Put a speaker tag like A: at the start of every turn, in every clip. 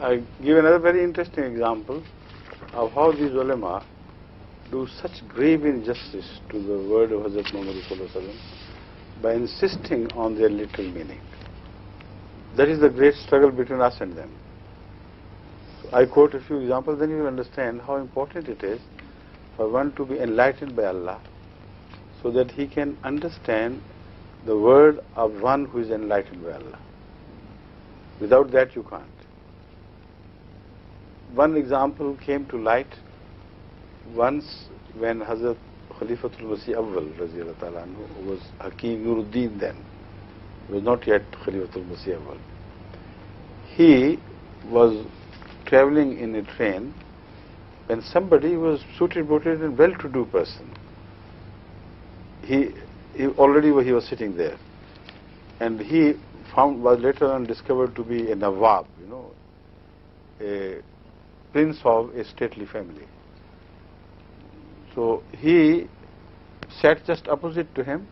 A: I give another very interesting example of how these ulema do such grave injustice to the word of Hazrat Muhammad by insisting on their literal meaning. That is the great struggle between us and them. So I quote a few examples, then you will understand how important it is for one to be enlightened by Allah so that he can understand the word of one who is enlightened by Allah. Without that you can't. One example came to light once when Hazrat Khalifatul Masih Awwal Raziyallahu Ta'ala Anhu was Hakim Nuruddin then. He was not yet Khalifatul Masih Awwal. He was traveling in a train when somebody was suited, booted and well-to-do person. He was sitting there, and he was later on discovered to be a Nawab, a prince of a stately family. So he sat just opposite to him,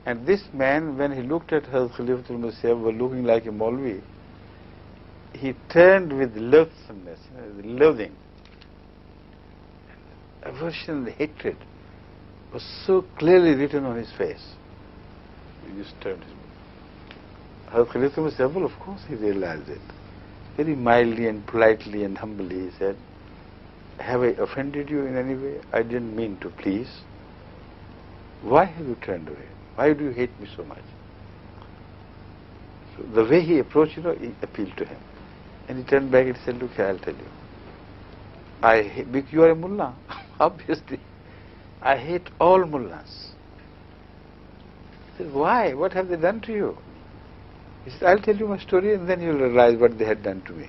A: and this man, when he looked at Hazrat Khalifatul Masih was looking like a maulavī, he turned with loathsomeness, loathing. Aversion and hatred was so clearly written on his face. He just turned his back. Hazrat Khalifatul Masih, of course he realized it. Very mildly and politely and humbly he said, "Have I offended you in any way? I didn't mean to please. Why have you turned away? Why do you hate me so much?" So the way he approached, he appealed to him. And he turned back and said, "Look, I'll tell you. You are a mullah, obviously. I hate all mullahs." He said, "Why? What have they done to you?" He said, "I'll tell you my story and then you'll realize what they had done to me."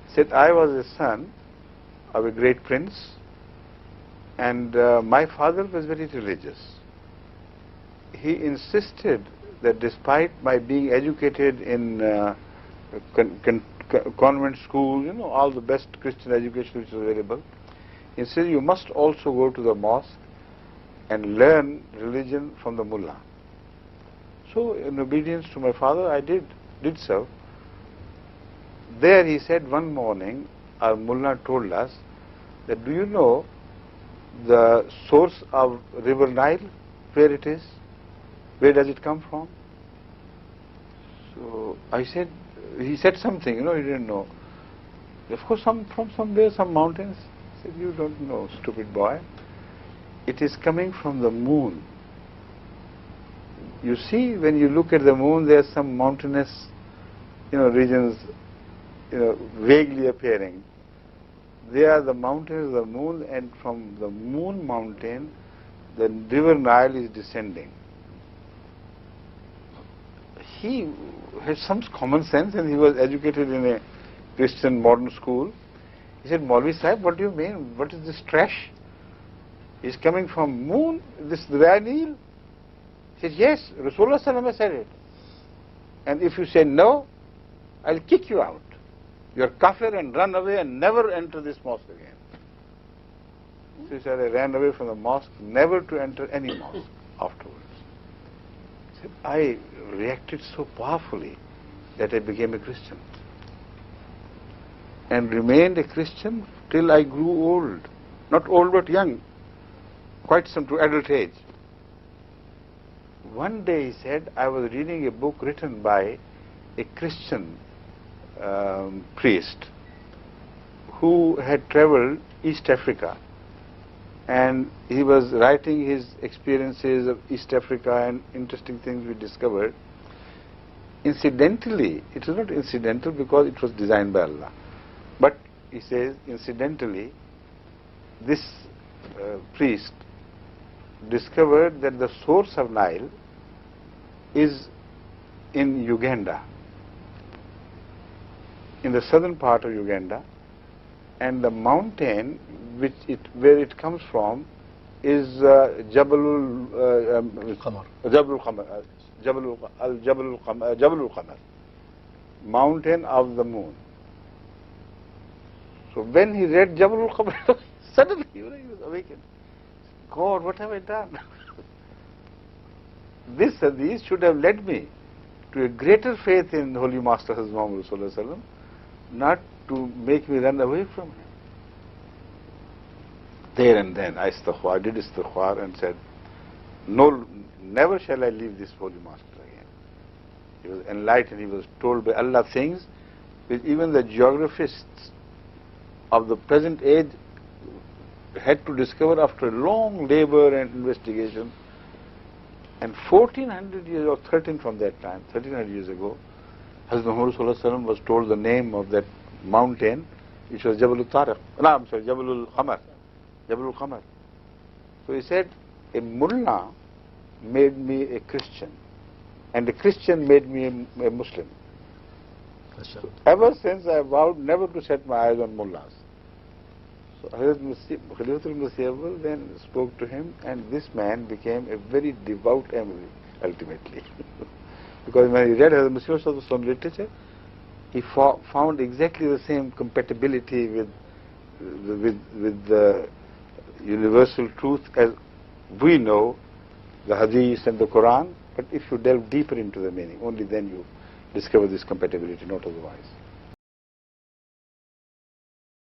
A: He said, "I was a son of a great prince, and my father was very religious. He insisted that despite my being educated in convent school, all the best Christian education which was available, he said, you must also go to the mosque and learn religion from the mullah." So in obedience to my father, I did so. There he said, one morning, our mullah told us that, "Do you know the source of river Nile, where it is? Where does it come from?" So I said, he said something, he didn't know. "Of course, from somewhere, some mountains." He said, "You don't know, stupid boy. It is coming from the moon. You see, when you look at the moon, there are some mountainous, regions, vaguely appearing. They are the mountains of the moon, and from the moon mountain, the river Nile is descending." He had some common sense, and he was educated in a Christian modern school. He said, "Maulvi Sahib, what do you mean? What is this trash? It's coming from moon, this river Nile?" He said, "Yes, Rasulullah Sallallahu Alaihi Wasallam said it. And if you say no, I'll kick you out. You're kafir and run away and never enter this mosque again." So he said, "I ran away from the mosque, never to enter any mosque afterwards." He said, "I reacted so powerfully that I became a Christian and remained a Christian till I grew old. Not old but young, quite some to adult age. One day," he said, "I was reading a book written by a Christian priest who had traveled East Africa, and he was writing his experiences of East Africa and interesting things we discovered. Incidentally, it was not incidental because it was designed by Allah, but he says, incidentally, this priest discovered that the source of Nile is in Uganda, in the southern part of Uganda, and the mountain where it comes from is Jabalul Qamar, mountain of the moon." So when he read Jabalul Qamar, suddenly he was awakened. God, what have I done? This hadith should have led me to a greater faith in Holy Master Hazrat Muhammad Sallallahu Alaihi Wasallam not to make me run away from him. There and then I did istighfar and said, no, never shall I leave this holy master again. He was enlightened, he was told by Allah things which even the geographists of the present age had to discover after long labor and investigation. And 1400 years or 13 from that time, 1300 years ago, Hazrat Muhammad Sallallahu Alaihi Wasallam was told the name of that mountain, which was Jabal-ul-Tariq. No, I'm sorry, Jabal-ul-Qamar. Jabal-ul-Qamar. So he said, a mullah made me a Christian, and a Christian made me a Muslim. So ever since I vowed never to set my eyes on mullahs. So Hazrat Khalifatul Masih then spoke to him, and this man became a very devout Ahmadi ultimately. Because when he read Hazrat Masih's literature, he found exactly the same compatibility with the universal truth as we know the Hadith and the Quran. But if you delve deeper into the meaning, only then you discover this compatibility, not otherwise.